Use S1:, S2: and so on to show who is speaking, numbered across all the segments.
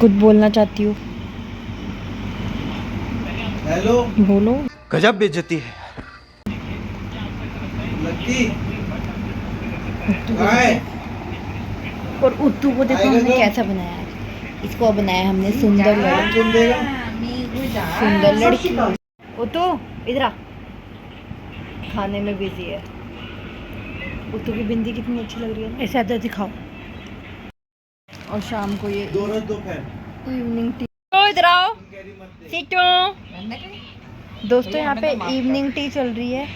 S1: कुछ बोलना चाहती हो?
S2: हेलो
S1: बोलो।
S3: गजब बेइज्जती है।
S2: लक्की
S1: और उत्तू को देखो हमने कैसा बनाया है। इसको बनाया हमने सुंदर लड़की। सुंदर लड़की। उत्तू इधर आ। खाने में बिजी है। उत्तू की बिंदी कितनी अच्छी लग रही है ना। ऐसा तो दिखाओ। और शाम को ये इवनिंग टी। इधर आओ। सीटो। दोस्तों यहाँ पे इवनिंग टी चल रही है।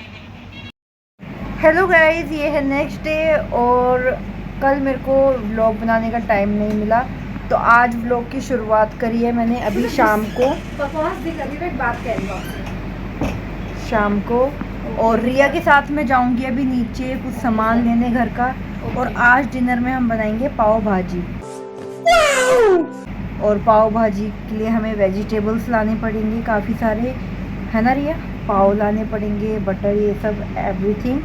S1: हेलो गाइस, ये है नेक्स्ट डे और कल मेरे को व्लॉग बनाने का टाइम नहीं मिला, तो आज व्लॉग की शुरुआत करी है मैंने अभी शाम को। शाम को और रिया के साथ मैं जाऊंगी अभी नीचे कुछ सामान लेने घर का। और आज डिनर में हम बनाएंगे पाव भाजी। और पाव भाजी के लिए हमें वेजिटेबल्स लाने पड़ेंगे काफ़ी सारे, है ना रिया? पाव लाने पड़ेंगे, बटर, ये सब एवरीथिंग,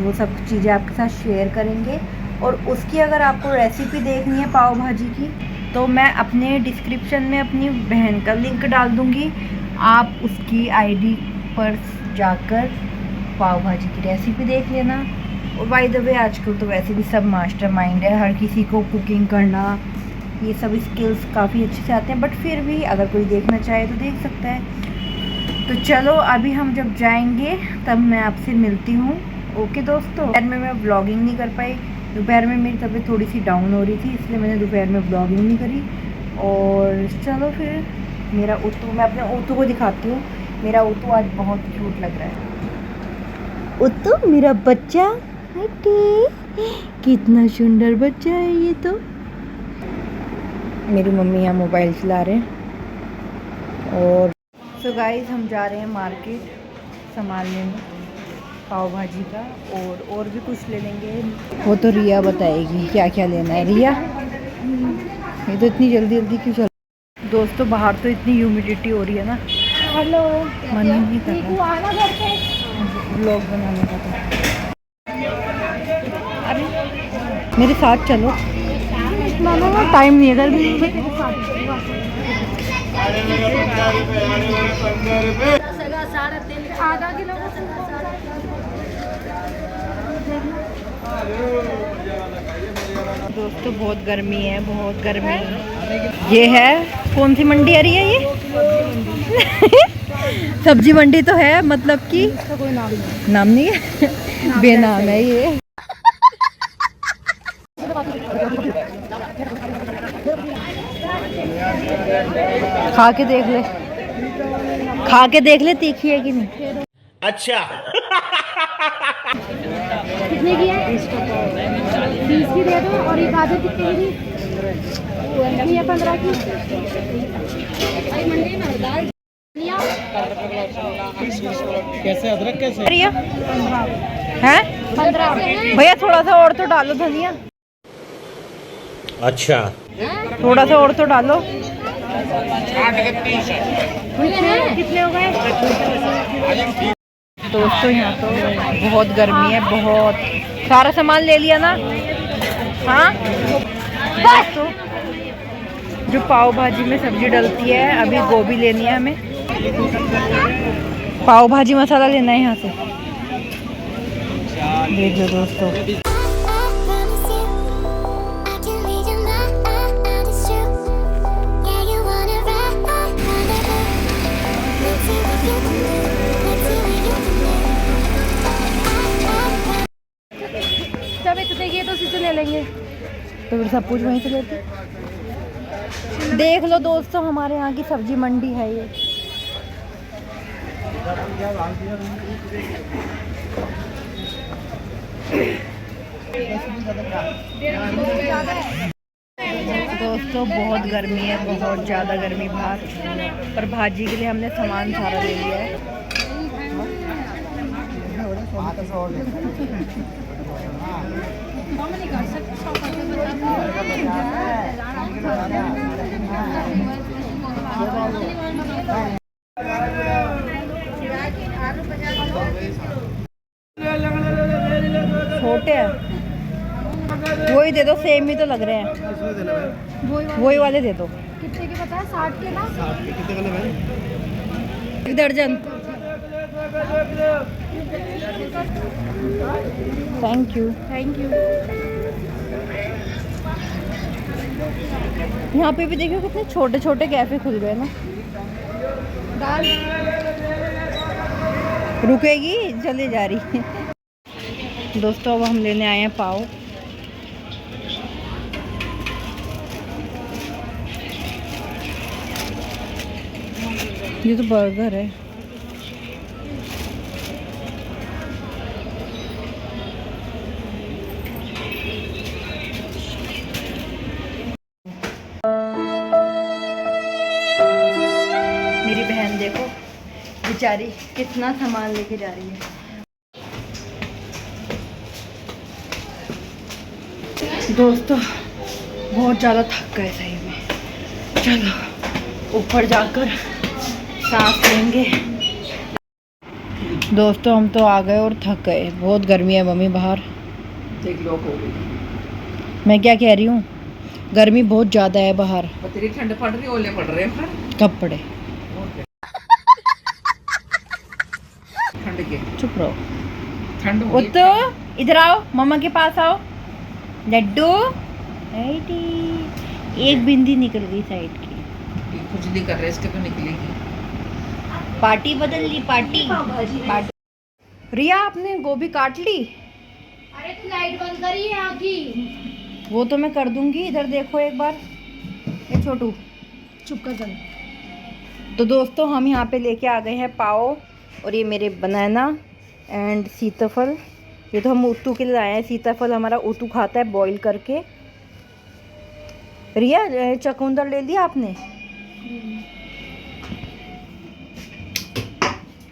S1: वो सब चीज़ें आपके साथ शेयर करेंगे। और उसकी अगर आपको रेसिपी देखनी है पाव भाजी की, तो मैं अपने डिस्क्रिप्शन में अपनी बहन का लिंक डाल दूँगी। आप उसकी आईडी पर जाकर पाव भाजी की रेसिपी देख लेना। और बाय द वे आजकल तो वैसे भी सब मास्टरमाइंड है, हर किसी को कुकिंग करना ये सब स्किल्स काफ़ी अच्छे से आते हैं, बट फिर भी अगर कोई देखना चाहे तो देख सकता है। तो चलो अभी हम जब जाएंगे तब मैं आपसे मिलती हूँ। ओके दोस्तों। दोपहर में मैं व्लॉगिंग नहीं कर पाई, दोपहर में मेरी तबीयत थोड़ी सी डाउन हो रही थी, इसलिए मैंने दोपहर में व्लॉगिंग नहीं करी। और चलो फिर मेरा उत्तू, मैं अपने उत्तू को दिखाती हूँ। मेरा उत्तू आज बहुत क्यूट लग रहा है। उत्तू मेरा बच्चा, कितना सुंदर बच्चा है ये तो। मेरी मम्मी यहाँ मोबाइल चला रहे हैं। और सो गाइस हम जा रहे हैं मार्केट सामान लेने पाव भाजी का, और भी कुछ ले लेंगे। वो तो रिया बताएगी क्या क्या लेना है। रिया ये तो इतनी जल्दी जल्दी क्यों चल। दोस्तों बाहर तो इतनी ह्यूमिडिटी हो रही है ना। हेलो, मन नहीं कर रहा व्लॉग बनाने का। तो अरे मेरे साथ चलो, टाइम नहीं है घर में। दोस्तों बहुत गर्मी है, बहुत गर्मी। ये है कौन सी मंडी आ रही है ये? सब्जी मंडी तो है, मतलब कि कोई नाम नहीं है, बेनाम है ये। खा के देख ले, खा के देख ले तीखी है कि नहीं।
S3: अच्छा
S4: कितने की है? 20 की दे दो। और ये गाजर कितने की? ये 15 की।
S2: कैसे अदरक कैसे
S1: है? 15 भैया थोड़ा सा और तो डालो धनिया।
S3: अच्छा
S1: थोड़ा सा और तो डालो।
S4: कितने हो गए?
S1: दोस्तों यहाँ तो बहुत गर्मी है, बहुत। सारा सामान ले लिया ना? हाँ दोस्तों, जो पाव भाजी में सब्जी डलती है, अभी गोभी लेनी है हमें। पाव भाजी मसाला लेना है यहाँ से। देख लो दोस्तों,
S4: सब इतने की है तो उसी से ले लेंगे।
S1: तो फिर सब कुछ वहीं से लेते। देख लो दोस्तों, हमारे यहाँ की सब्जी मंडी है ये। दोस्तों बहुत गर्मी है, बहुत ज़्यादा गर्मी बाहर, पर भाजी के लिए हमने सामान सारा ले लिया है। छोटे हैं वही दे दो, सेम ही तो लग रहे हैं। वही वाले दे दो।
S4: कितने के बताया? 60 के ना?
S2: कितने वाले बहन?
S1: 1 दर्जन। Thank you. यहाँ पे भी देखो कितने छोटे छोटे कैफे खुल गए ना।
S4: दाल
S1: रुकेगी, चली जा रही है। दोस्तों अब हम लेने आए हैं पाव। ये तो बर्गर है। मेरी बहन देखो बेचारी कितना सामान लेके जा रही है। दोस्तों बहुत ज़्यादा थक गए सही में। चलो ऊपर जाकर सांस लेंगे। दोस्तों हम तो आ गए और थक गए। बहुत गर्मी है मम्मी बाहर।
S5: देख लो हो गई।
S1: मैं क्या कह रही हूँ, गर्मी बहुत ज़्यादा है बाहर।
S5: तेरी ठंड पड़ रही, ओले पड़ रहे हैं
S1: कपड़े
S5: ठंड के।
S1: चुप रहो।
S5: ठंड हो
S1: वो
S5: गई।
S1: तो इधर आओ, मम्मा के पास आओ। लड्डू ऐटी। एक बिंदी निकल गई साइड की।
S5: ये खुजली कर रहे, इसके तो निकलेगी।
S1: पार्टी बदल ली, पार्टी। रिया आपने गोभी काट ली?
S4: अरे तू लाइट बंद करी है यहाँ की।
S1: वो तो मैं कर दूंगी। इधर देखो एक बार। ये छोटू
S4: चुप कर चल।
S1: तो दोस्तों हम यहाँ पे लेके आ गए हैं पाव, और ये मेरे बनाना एंड सीताफल। ये तो हम ऊतू के लिए लाए हैं। सीताफल हमारा ऊतू खाता है बॉईल करके। रिया चकुंदर ले लिया आपने?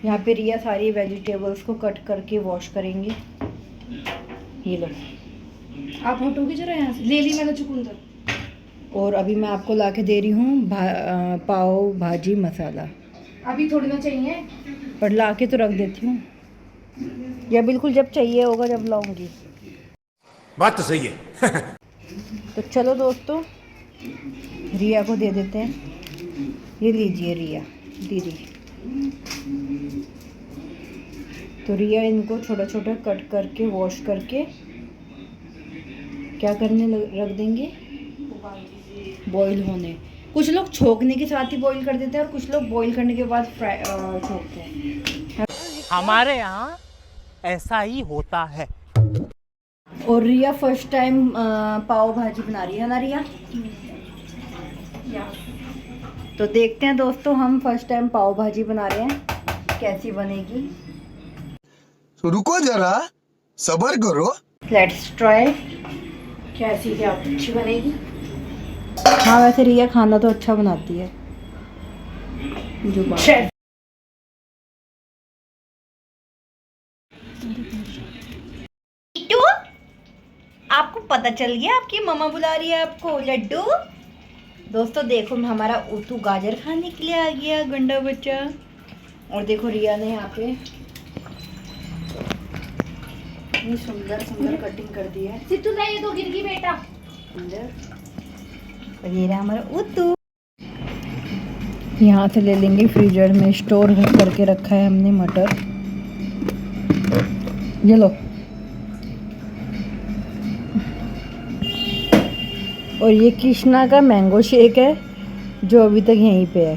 S1: यहाँ पे रिया सारी वेजिटेबल्स को कट करके वॉश करेंगे। ये लो,
S4: आप हटोगे जरा यहाँ से। ले ली मैंने चुकंदर।
S1: और अभी मैं आपको ला के दे रही हूँ पाव भाजी मसाला।
S4: अभी थोड़ी ना चाहिए।
S1: पर ला के तो रख देती हूँ, या बिल्कुल जब चाहिए होगा जब लाऊंगी।
S3: बात तो सही है।
S1: तो चलो दोस्तों रिया को दे देते हैं। ये लीजिए रिया दीदी। तो रिया इनको छोटा छोटा कट करके वॉश करके क्या करने रख देंगे, बॉईल होने। कुछ लोग छोकने के साथ ही बॉईल कर देते हैं और कुछ लोग बॉईल करने के बाद फ्राई छोकते हैं।
S6: हमारे यहाँ ऐसा ही होता है।
S1: और रिया फर्स्ट टाइम पाव भाजी बना रही है ना रिया? तो देखते हैं दोस्तों, हम फर्स्ट टाइम पाव भाजी बना रहे हैं, कैसी बनेगी।
S7: रुको जरा, सब्र करो।
S1: Let's try.
S4: कैसी क्या अच्छी बनेगी?
S1: हाँ वैसे रिया खाना तो अच्छा बनाती है। जो बात है। टीटू, आपको पता चल गया आपकी मम्मा बुला रही है आपको? लड्डू दोस्तों देखो हमारा ऊतू गाजर खाने के लिए आ गया, गंडा बच्चा। और देखो रिया ने यहाँ पे इतनी सुंदर सुंदर कटिंग कर दी है।
S4: सिद्धू ना ये तो गिर गई बेटा।
S1: अंदर और ये रहा हमारा ऊतू। यहाँ से ले लेंगे, फ्रीजर में स्टोर करके रखा है हमने मटर। ये लो। और ये कृष्णा का मैंगो शेक है जो अभी तक यहीं पे है।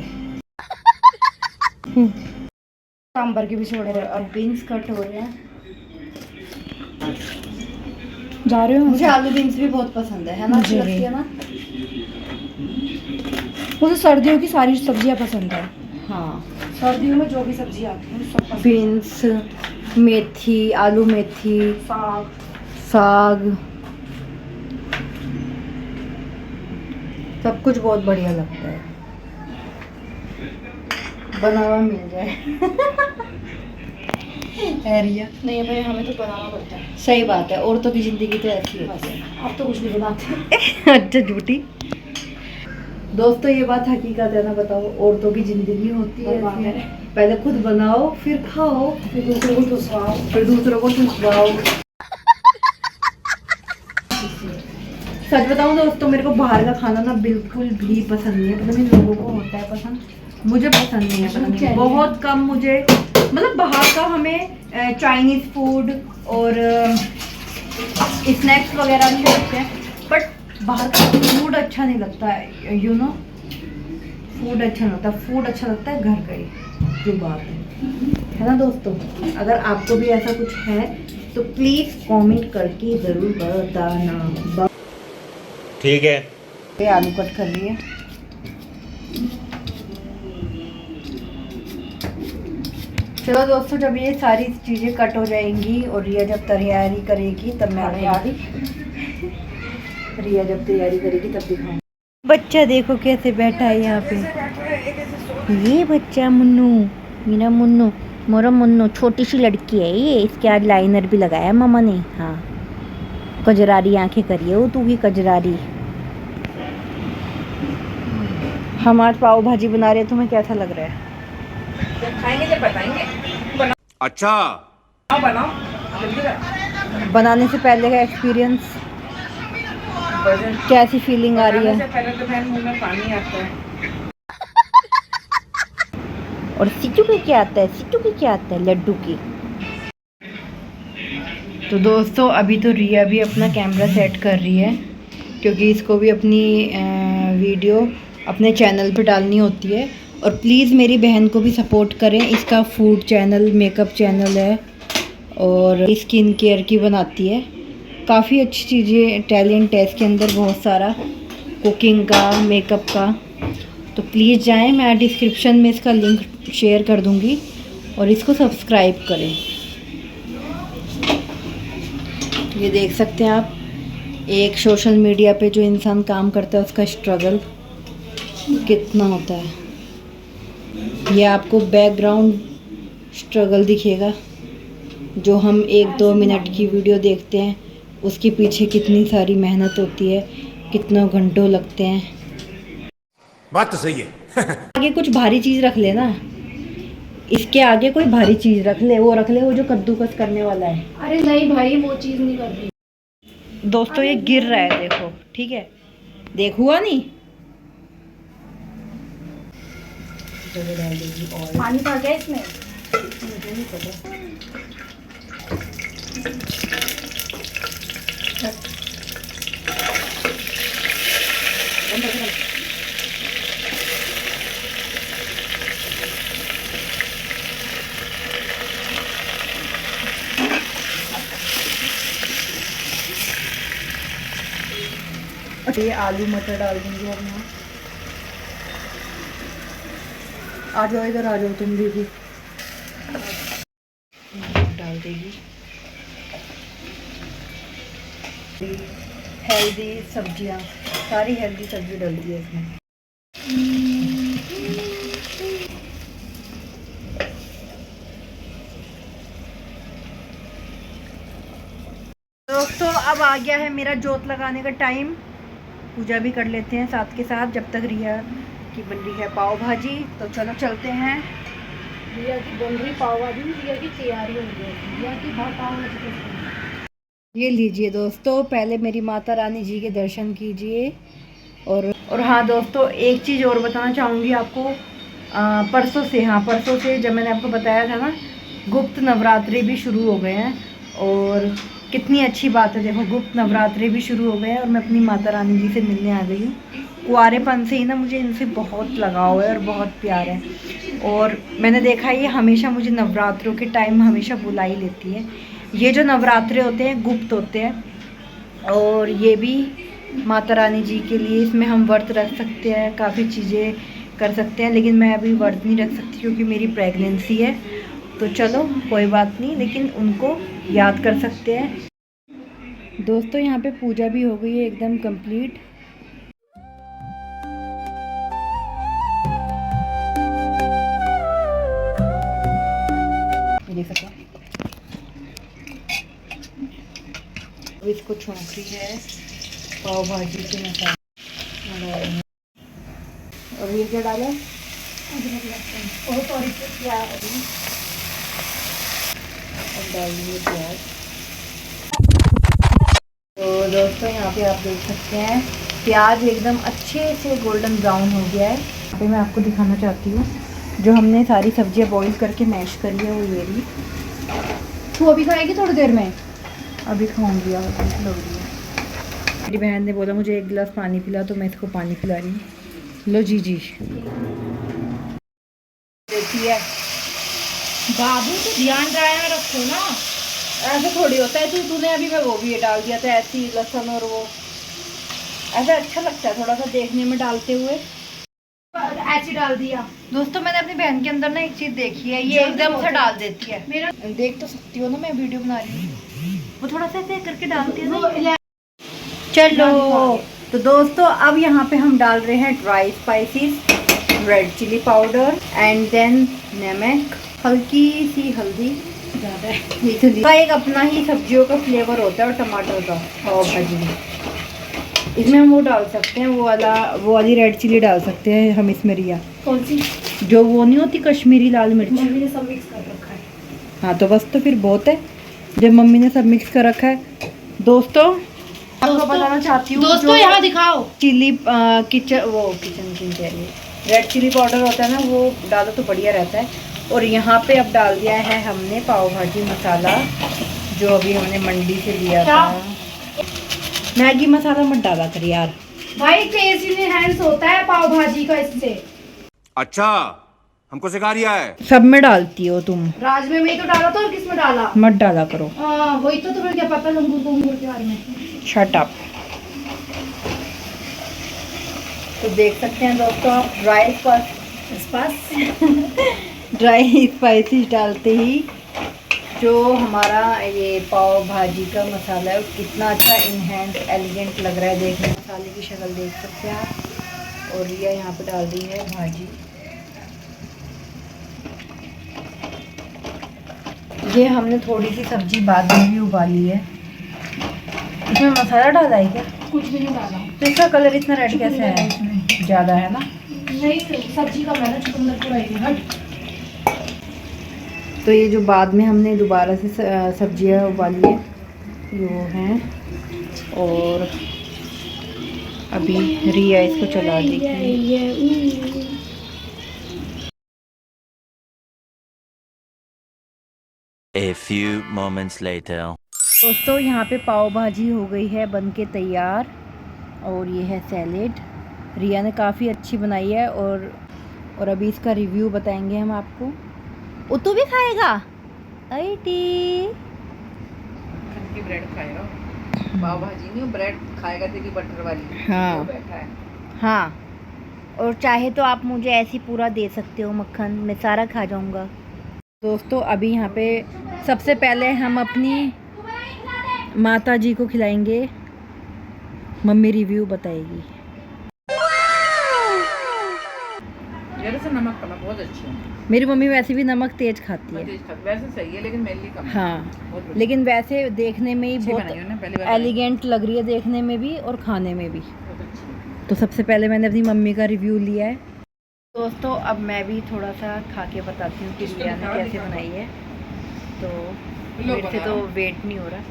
S4: सांबर के भी छोड़े
S1: और अब बीन्स कट हो रहे हैं।
S4: जा रहे हो?
S1: मुझे आलू बीन्स भी बहुत पसंद है ना? अच्छी लगती है ना?
S4: मुझे सर्दियों की सारी सब्जियां पसंद है।
S1: हाँ
S4: सर्दियों में जो भी सब्जी आती है सब पसंद।
S1: बीन्स, मेथी, आलू मेथी,
S4: साग।
S1: साग, सब कुछ बहुत बढ़िया लगता है। बना हुआ मिल जाए। है रिया?
S4: नहीं भाई हमें तो बनाना पड़ता है।
S1: सही बात है, औरतों की जिंदगी तो ऐसी होती है।
S4: आप तो कुछ नहीं बनाते।
S1: अच्छा झूठी। दोस्तों ये बात हकीकत है ना, बताओ औरतों की जिंदगी होती है
S4: बात है।
S1: पहले खुद बनाओ फिर खाओ,
S4: फिर दूसरों को ठुसवाओ।
S1: फिर दूसरों को ठुसवाओ। सच बताऊं दोस्तों, मेरे को बाहर का खाना ना बिल्कुल भी पसंद नहीं है। पता नहीं लोगों को होता है पसंद, मुझे पसंद नहीं है। पता नहीं, बहुत कम मुझे, मतलब बाहर का हमें चाइनीज़ फूड और स्नैक्स वगैरह अच्छे लगते हैं, बट बाहर का फूड अच्छा नहीं लगता है। यू नो, फूड अच्छा नहीं लगता, फूड अच्छा लगता है घर का ही, जो बात है ना दोस्तों। अगर आपको भी ऐसा कुछ है तो प्लीज़ कमेंट करके ज़रूर बताना।
S3: ठीक है।
S1: ये आलू कट कर रही है। चलो दोस्तों, जब ये सारी चीज़ें कट हो जाएंगी और रिया जब तैयारी करेगी तब मैं रिया जब तैयारी करेगी तब दिखाऊंगी। बच्चा देखो कैसे बैठा है यहाँ पे। ये बच्चा मुन्नू, मेरा मुन्नू, मोरा मुन्नू, छोटी सी लड़की है ये। इसके आज लाइनर भी लगाया मामा ने। हाँ, कजरारी आंखें करिए वो, तू भी कजरारी। हम आज पाव भाजी बना रहे हैं, तुम्हें कैसा लग रहा है?
S5: जब खाएंगे जब बताएंगे।
S3: अच्छा।
S5: बनाओ।
S1: बनाने से पहले का एक्सपीरियंस, कैसी फीलिंग आ रही है?
S5: पहले तो मेरे मुंह में पानी आता है।
S1: और सिट्टू के क्या आता है? सिट्टू के क्या आता है? लड्डू की। तो दोस्तों, अभी तो रिया भी अपना कैमरा सेट कर रही है, क्योंकि इसको भी अपनी वीडियो अपने चैनल पे डालनी होती है। और प्लीज़ मेरी बहन को भी सपोर्ट करें। इसका फूड चैनल, मेकअप चैनल है और स्किन केयर की बनाती है। काफ़ी अच्छी चीज़ें, टैलेंट है इसके अंदर बहुत सारा, कुकिंग का, मेकअप का। तो प्लीज़ जाएं, मैं डिस्क्रिप्शन में इसका लिंक शेयर कर दूंगी और इसको सब्सक्राइब करें। ये देख सकते हैं आप, एक सोशल मीडिया पे जो इंसान काम करता है उसका स्ट्रगल कितना होता है। ये आपको बैकग्राउंड स्ट्रगल दिखेगा, जो हम 1-2 मिनट की वीडियो देखते हैं उसके पीछे कितनी सारी मेहनत होती है, कितना घंटों लगते हैं।
S3: बात तो सही है।
S1: आगे कुछ भारी चीज़ रख ले ना, इसके आगे कोई भारी चीज़ रख ले, वो जो कद्दूकस करने वाला है।
S4: अरे नहीं भाई, वो चीज़ नहीं कर रही
S1: दोस्तों, ये गिर रहा है, देखो। ठीक है, देख, हुआ नहीं। डाल देगी और
S4: पानी तो आ गया इसमें।
S1: मुझे नहीं पता। ये आलू मटर डाल देंगे अब यहाँ। आ जाओ इधर, आ जाओ तुम भी डाल देगी। हेल्दी सब्जियाँ, सारी हेल्दी सब्जी डलती है इसमें। दोस्तों, अब आ गया है मेरा जोत लगाने का टाइम। पूजा भी कर लेते हैं साथ के साथ, जब तक रिया की बन रही है पाव भाजी। तो चलो चलते हैं।
S4: रिया की बन रही पाव भाजी, रिया की तैयारी हो रही है। रिया की पाव भाजी।
S1: ये लीजिए दोस्तों, पहले मेरी माता रानी जी के दर्शन कीजिए। और हाँ दोस्तों, एक चीज़ और बताना चाहूँगी आपको। परसों से जब मैंने आपको बताया था ना, गुप्त नवरात्रि भी शुरू हो गए हैं। और कितनी अच्छी बात है, देखो, गुप्त नवरात्रि भी शुरू हो गए हैं और मैं अपनी माता रानी जी से मिलने आ गई हूँ। कुंवारेपन से ही ना मुझे इनसे बहुत लगाव है और बहुत प्यार है। और मैंने देखा है, ये हमेशा मुझे नवरात्रों के टाइम हमेशा बुला ही लेती है। ये जो नवरात्रे होते हैं गुप्त होते हैं, और ये भी माता रानी जी के लिए, इसमें हम व्रत रख सकते हैं, काफ़ी चीज़ें कर सकते हैं। लेकिन मैं अभी व्रत नहीं रख सकती क्योंकि मेरी प्रेगनेंसी है। तो चलो कोई बात नहीं, लेकिन उनको याद कर सकते हैं। दोस्तों, यहाँ पे पूजा भी हो गई है एकदम कंप्लीट। देख सकते हैं, अब इसको छोंक रही है पाव भाजी के मसाले। और ये क्या डाला? और सॉरी, क्या अभी और डाल दिए प्याज। तो तो दोस्तों यहाँ पे आप देख सकते हैं प्याज एकदम अच्छे से गोल्डन ब्राउन हो गया है। यहाँ पे मैं आपको दिखाना चाहती हूँ जो हमने सारी सब्जियाँ बॉईल करके मैश करी है वो ये रही।
S4: तू अभी खाएगी थोड़ी देर में?
S1: अभी खाऊंगी यार, भूख लग रही है। मेरी बहन ने बोला मुझे 1 गिलास पानी पिला, तो मैं इसको पानी पिला रही हूँ। लो जी जी देखिए
S4: बाबू तो ध्यान में रखो ना,
S1: ऐसे थोड़ी होता है। तूने अभी मैं वो भी ये डाल दिया था ऐसी लहसुन और वो, ऐसा अच्छा लगता है थोड़ा सा देखने में डालते हुए।
S4: ऐसे डाल दिया।
S1: दोस्तों मैंने अपनी बहन के अंदर ना एक चीज़ देखी है, ये एकदम से डाल देती है।
S4: मेरा
S1: देख तो सकती हो ना, मैं वीडियो बना रही हूँ, वो थोड़ा सा ऐसे करके डालती है ना। चलो तो दोस्तों अब यहाँ पे हम डाल रहे हैं dry spices, red chilli powder and then नमक, हल्की सी हल्दी, ज़्यादा है का एक अपना ही सब्जियों का फ्लेवर होता है और टमाटर का पाव भाजी में। इसमें हम वो डाल सकते हैं, वो वाली रेड चिली डाल सकते हैं हम इसमें रिया।
S4: कौन सी?
S1: जो वो नहीं होती कश्मीरी लाल मिर्च।
S4: मम्मी ने सब मिक्स कर रखा है।
S1: हाँ तो बस तो फिर बहुत है जब मम्मी ने सब मिक्स कर रखा है। दोस्तों आपको बताना चाहती हूँ,
S4: दोस्तों यहाँ दिखाओ
S1: चिली किचन किंग कह रही है, रेड चिली पाउडर होता है ना, वो डालो तो बढ़िया रहता है। और यहाँ पे अब डाल दिया है हमने पाव भाजी मसाला जो अभी हमने मंडी से लिया था। मैगी मसाला मत डाला कर यार
S4: भाई, टेस्ट इनहैंस होता है पाव भाजी का इससे।
S3: अच्छा हमको सिखा रिया है।
S1: सब में डालती हो तुम?
S4: राजमे में ही तो डाला था, और किस में डाला?
S1: मत डाला करो।
S4: वही तो तुम्हें क्या पता लंगूर के बारे में।
S1: Shut up. तो देख सकते हैं दोस्तों आप ड्राई स्पाइसेस डालते ही जो हमारा ये पाव भाजी का मसाला है कितना अच्छा इनहैंस एलिगेंट लग रहा है देखने। मसाले की शक्ल देख सकते हैं आप। और रिया यहाँ पे डाल रही है भाजी। ये हमने थोड़ी सी सब्जी बाद में भी उबाली है। इसमें मसाला डाला है क्या?
S4: कुछ भी नहीं डाला।
S1: तो इसका कलर इतना रेड कैसे है? ज़्यादा है ना?
S4: नहीं, सब्जी का मैंने चुकंदर पूरा ही हट।
S1: तो ये जो बाद में हमने दोबारा से सब्जियां उबाली है ये वो हैं। और अभी रिया इसको चला देगी।
S8: A few moments later.
S1: दोस्तों यहाँ पे पाव भाजी हो गई है बनके तैयार। और ये है सैलेड, रिया ने काफ़ी अच्छी बनाई है। और अभी इसका रिव्यू बताएंगे हम आपको। उतू भी खाएगा?
S5: की ब्रेड खाएगा, पाव भाजी नहीं, ब्रेड खाएगा तेरी बटर वाली।
S1: हाँ
S5: बैठा है।
S1: हाँ, और चाहे तो आप मुझे ऐसी पूरा दे सकते हो मक्खन, मैं सारा खा जाऊंगा। दोस्तों अभी यहाँ पे सबसे पहले हम अपनी माता जी को खिलाएंगे, मम्मी रिव्यू बताएगी।
S5: जरा सा नमक कम, बहुत अच्छी है।
S1: मेरी मम्मी वैसे भी नमक तेज खाती है।
S5: वैसे सही है लेकिन मेरे लिए कम है।
S1: हाँ लेकिन वैसे देखने में ही बहुत एलिगेंट लग रही है, देखने में भी और खाने में भी। तो सबसे पहले मैंने अपनी मम्मी का रिव्यू लिया है। दोस्तों अब मैं भी थोड़ा सा खा के बताती हूँ कि रिया ने कैसे बनाई है। तो मेरे से तो वेट नहीं हो रहा।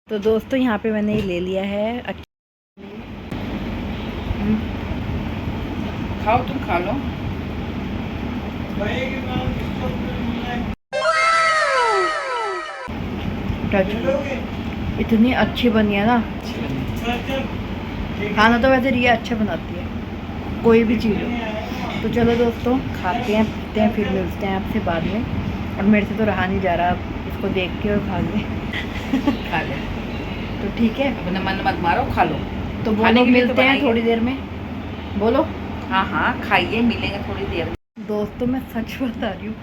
S1: तो दोस्तों यहाँ पे मैंने ये ले लिया है।
S5: खाओ, तुम खा लो।
S1: इतनी अच्छी बनी है ना। खाना तो वैसे रिया अच्छा बनाती है, कोई भी चीज़ हो। तो चलो दोस्तों खाते हैं पीते हैं, फिर मिलते हैं आपसे बाद में। और मेरे से तो रहा नहीं जा रहा, इसको देख के और खा ले। तो ठीक है,
S5: अपना मन मत मारो, खा लो।
S1: तो बोलो मिलते हैं थोड़ी देर में। बोलो।
S5: हाँ हाँ खाइए, मिलेंगे थोड़ी देर में।
S1: दोस्तों मैं सच बता रही हूँ।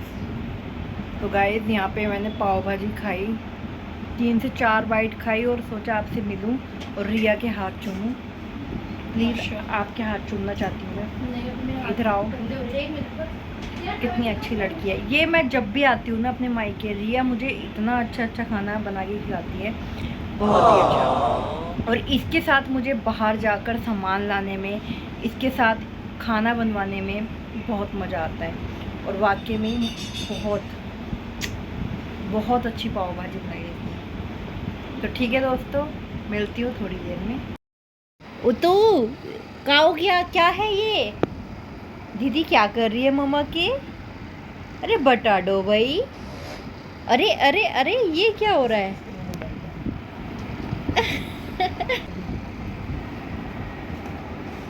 S1: तो गाइस यहाँ पे मैंने पाव भाजी खाई, 3 से 4 बाइट खाई और सोचा आपसे मिलूं और रिया के हाथ चूमूं। प्लीज़ आपके हाथ चूमना चाहती हूँ मैं। इधर आओ, कितनी अच्छी लड़की है ये। मैं जब भी आती हूँ ना अपने मायके, रिया मुझे इतना अच्छा खाना बना के खिलाती है, बहुत ही अच्छा। और इसके साथ मुझे बाहर जाकर सामान लाने में, इसके साथ खाना बनवाने में बहुत मज़ा आता है। और वाकई में बहुत बहुत अच्छी पाव भाजी बनाई इसने। तो ठीक है दोस्तों, मिलती हूँ थोड़ी देर में। तो काओ क्या है ये? दीदी क्या कर रही है मम्मा के? अरे बता दो भाई। अरे अरे अरे ये क्या हो रहा है?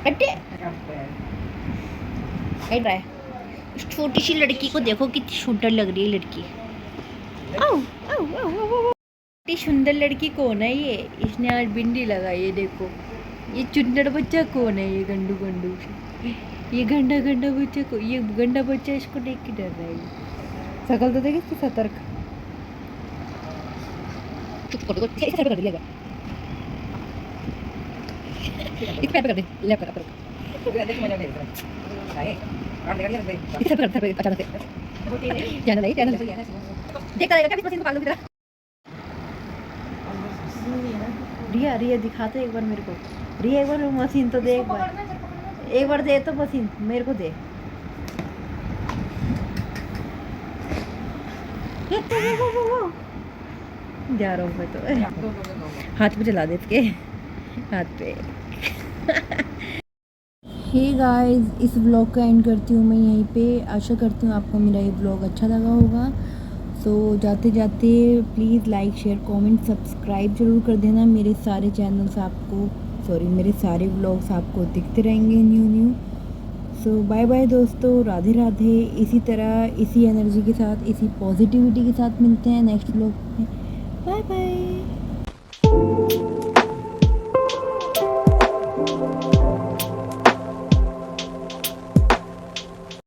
S1: अटे रहा है। इस छोटी सी लड़की को देखो कितनी सुंदर लग रही है लड़की। आओ आओ आओ आओ। इतनी सुंदर लड़की कौन है ये? इसने आज बिंदी लगाई है, देखो। ये चुंदर बच्चा कौन है? ये गंडू गंडू ये गंडा गंडा बच्चा को, ये गंडा बच्चा इसको देख के डर रहा है। शकल तो देखिए इसकी सतर्क। चुप कर दो, इसे कर दे। इस पैर पे कर दे, ले कर देख मजा ले इसे कर दे अचानक से। जाना नहीं देख करेगा क्या पसीने पागल की तरह। रिया दिखाते एक बार मेरे को। रिया एक बार मशीन तो दे, एक बार दे तो मशीन मेरे को दे। जा रहा हूँ मैं तो। हाथ पे चला दे इसके हाथ पे। हे गाइस, इस व्लॉग का एंड करती हूँ मैं यहीं पे। आशा करती हूँ आपको मेरा ये व्लॉग अच्छा लगा होगा। सो जाते जाते please like share comment subscribe ज़रूर कर देना। मेरे सारे चैनल्स आपको मेरे सारे व्लॉग्स आपको दिखते रहेंगे न्यू। सो बाय बाय दोस्तों, राधे राधे। इसी तरह इसी एनर्जी के साथ, इसी पॉजिटिविटी के साथ मिलते हैं नेक्स्ट व्लॉग में। Bye bye.